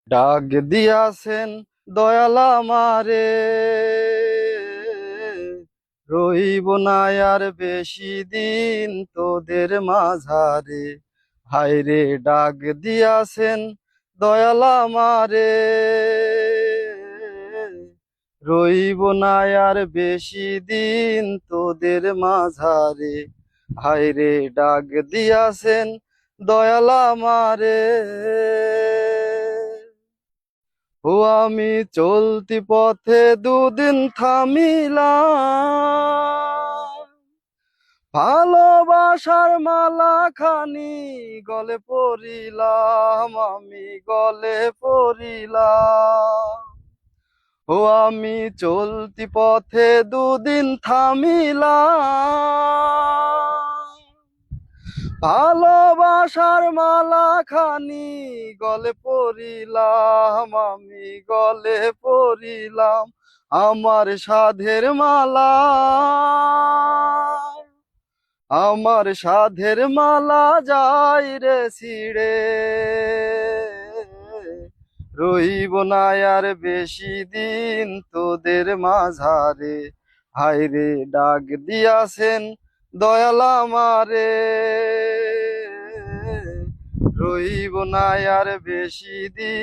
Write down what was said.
ডাক দিয়াছেন দয়াল আমারে, রইব না আর বেশি দিন তোদের মাঝারে। হায়রে ডাক দিয়াছেন দয়াল আমারে, রইব না আর বেশি দিন তোদের মাঝারে। হায়রে ডাক দিয়াছেন দয়াল আমারে। ও আমি চলতি পথে দুদিন থামিলাম, ভালোবাসার মালা খানি গলে পরিলাম, আমি গলে পরিলাম। ও আমি চলতি পথে দুদিন থামিলাম, ভালোবাসার মালা খানি গলে পরিলাম, আমি গলে পরিলাম। আমার সাধের মালা, আমার সাধের মালা যাই রে ছিড়ে, রইব না আর বেশি দিন তোদের মাঝারে। হায়রে ডাক দিয়াছেন দয়াল আমারে, রইব না আর বেশি দিন।